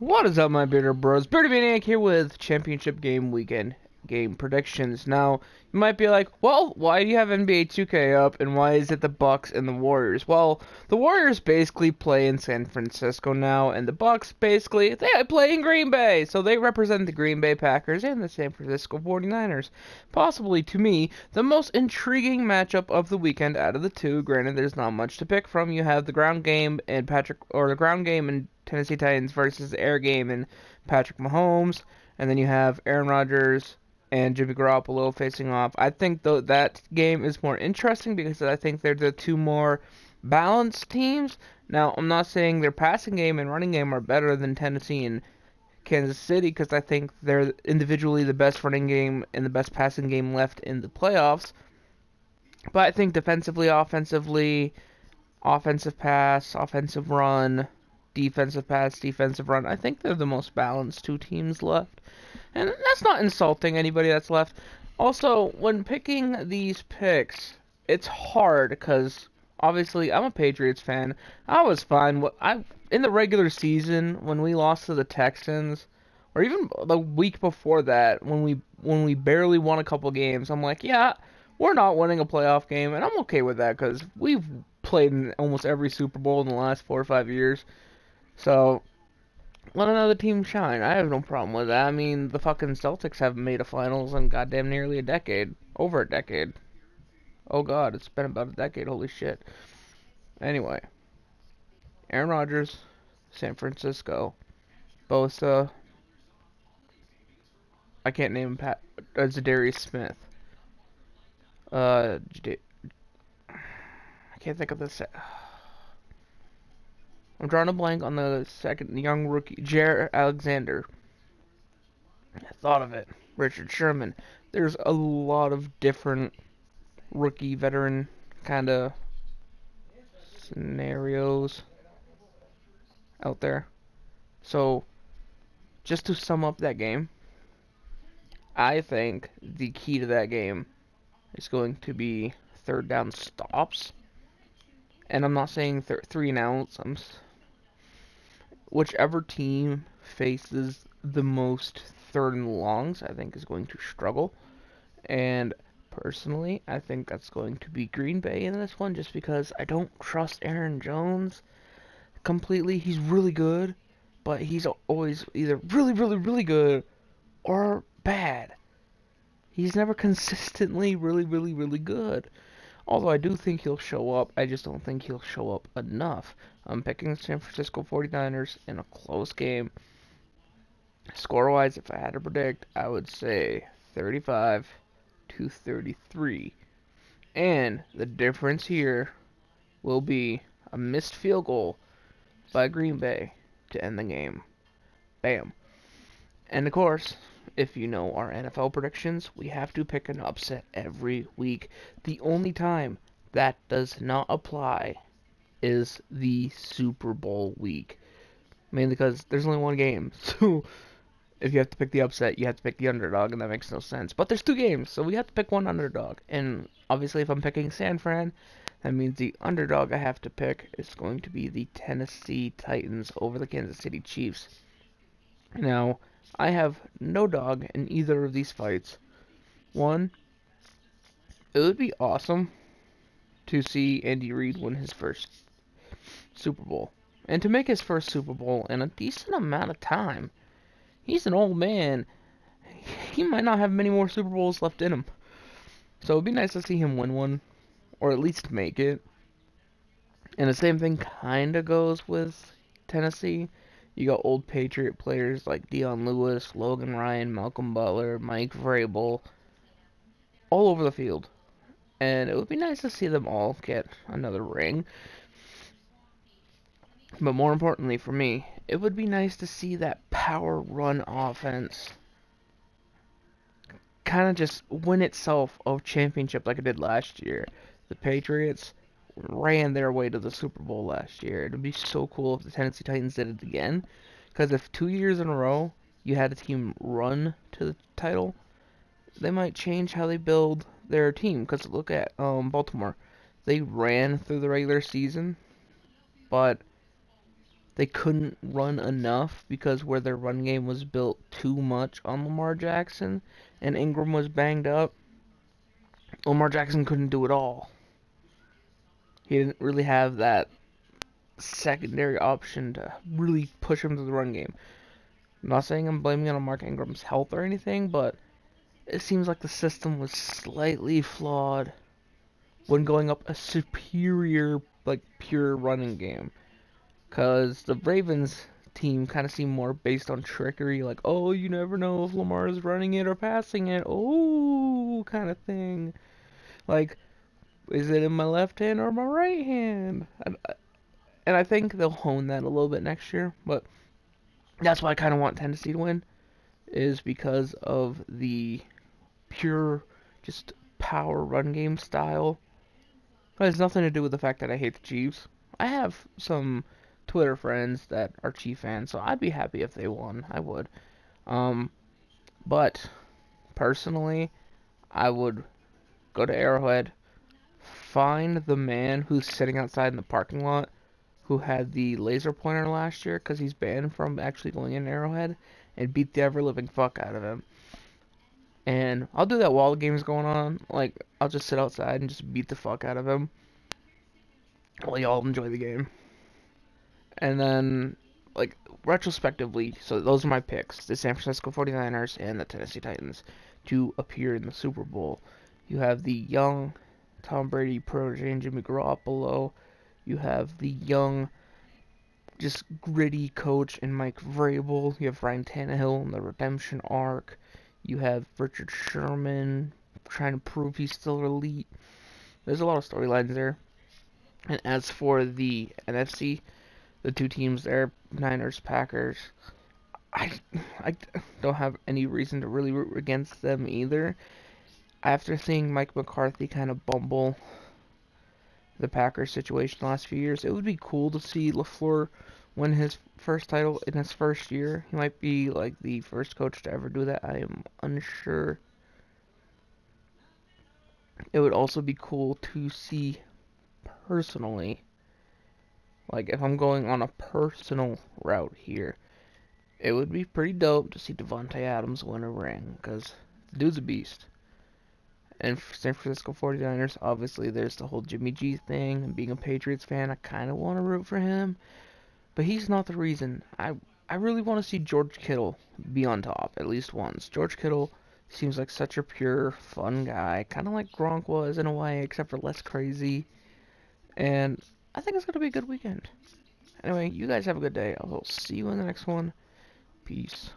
What is up, my bearded bros? Bearded Maine-iac here with Championship Game Weekend game predictions. Now, you might be like, well, why do you have NBA 2K up, and why is it the Bucks and the Warriors? Well, the Warriors basically play in San Francisco now, and the Bucks basically, they play in Green Bay. So they represent the Green Bay Packers and the San Francisco 49ers. Possibly, to me, the most intriguing matchup of the weekend out of the two. Granted, there's not much to pick from. You have the ground game and the ground game and Tennessee Titans versus the air game and Patrick Mahomes, and then you have Aaron Rodgers and Jimmy Garoppolo facing off. I think that game is more interesting because I think they're the two more balanced teams. Now, I'm not saying their passing game and running game are better than Tennessee and Kansas City because I think they're individually the best running game and the best passing game left in the playoffs. But I think defensively, offensively, offensive pass, offensive run, defensive pass, defensive run. I think they're the most balanced two teams left. And that's not insulting anybody that's left. Also, when picking these picks, it's hard because obviously I'm a Patriots fan. I was fine. In the regular season when we lost to the Texans, or even the week before that when we barely won a couple games, I'm like, yeah, we're not winning a playoff game, and I'm okay with that because we've played in almost every Super Bowl in the last 4 or 5 years. So let another team shine. I have no problem with that. I mean, the fucking Celtics haven't made a finals in goddamn nearly a decade. Over a decade. Oh god, it's been about a decade. Holy shit. Anyway, Aaron Rodgers, San Francisco, Bosa. I can't name Pat. Zadarius Smith. Uh, I can't think of this. I'm drawing a blank on the second young rookie, Jair Alexander. I thought of it. Richard Sherman. There's a lot of different rookie, veteran kind of scenarios out there. So, just to sum up that game, I think the key to that game is going to be third down stops. And I'm not saying 3-and-outs. Whichever team faces the most third and longs, I think is going to struggle. And personally, I think that's going to be Green Bay in this one just because I don't trust Aaron Jones completely. He's really good, but he's always either really, really, really good or bad. He's never consistently really, really, really good. Although I do think he'll show up, I just don't think he'll show up enough. I'm picking the San Francisco 49ers in a close game. Score-wise, if I had to predict, I would say 35-33. And the difference here will be a missed field goal by Green Bay to end the game. Bam. And of course, if you know our NFL predictions, we have to pick an upset every week. The only time that does not apply is the Super Bowl week. Mainly because there's only one game. So if you have to pick the upset, you have to pick the underdog, and that makes no sense. But there's two games, so we have to pick one underdog. And obviously, if I'm picking San Fran, that means the underdog I have to pick is going to be the Tennessee Titans over the Kansas City Chiefs. Now, I have no dog in either of these fights. One, it would be awesome to see Andy Reid win his first Super Bowl. And to make his first Super Bowl in a decent amount of time. He's an old man. He might not have many more Super Bowls left in him. So it'd be nice to see him win one, or at least make it. And the same thing kind of goes with Tennessee. You got old Patriot players like Dion Lewis, Logan Ryan, Malcolm Butler, Mike Vrabel, all over the field. And it would be nice to see them all get another ring. But more importantly for me, it would be nice to see that power run offense kind of just win itself a championship like it did last year. The Patriots ran their way to the Super Bowl last year. It would be so cool if the Tennessee Titans did it again. Because if 2 years in a row you had a team run to the title, they might change how they build their team. Because look at Baltimore. They ran through the regular season, but they couldn't run enough because where their run game was built too much on Lamar Jackson and Ingram was banged up, Lamar Jackson couldn't do it all. He didn't really have that secondary option to really push him to the run game. I'm not saying I'm blaming it on Mark Ingram's health or anything, but it seems like the system was slightly flawed when going up a superior, like, pure running game. Because the Ravens team kind of seemed more based on trickery, like, oh, you never know if Lamar is running it or passing it, oh, kind of thing. Like, is it in my left hand or my right hand? And I think they'll hone that a little bit next year, but that's why I kind of want Tennessee to win, is because of the pure, just power run game style. It has nothing to do with the fact that I hate the Chiefs. I have some Twitter friends that are Chief fans, so I'd be happy if they won. I would. But personally, I would go to Arrowhead, find the man who's sitting outside in the parking lot who had the laser pointer last year because he's banned from actually going in Arrowhead, and beat the ever-living fuck out of him. And I'll do that while the game's going on. Like, I'll just sit outside and just beat the fuck out of him while y'all enjoy the game. And then, like, retrospectively, so those are my picks. The San Francisco 49ers and the Tennessee Titans to appear in the Super Bowl. You have the young Tom Brady protege, Jimmy Garoppolo. You have the young, just gritty coach in Mike Vrabel. You have Ryan Tannehill in the redemption arc. You have Richard Sherman trying to prove he's still elite. There's a lot of storylines there. And as for the NFC, the two teams there, Niners, Packers, I don't have any reason to really root against them either. After seeing Mike McCarthy kind of bumble the Packers situation the last few years, it would be cool to see LaFleur win his first title in his first year. He might be like the first coach to ever do that. I am unsure. It would also be cool to see personally, like if I'm going on a personal route here, it would be pretty dope to see Devontae Adams win a ring, because the dude's a beast. And for San Francisco 49ers, obviously there's the whole Jimmy G thing, and being a Patriots fan, I kind of want to root for him. But he's not the reason. I really want to see George Kittle be on top, at least once. George Kittle seems like such a pure, fun guy, kind of like Gronk was in a way, except for less crazy. And I think it's going to be a good weekend. Anyway, you guys have a good day. I'll see you in the next one. Peace.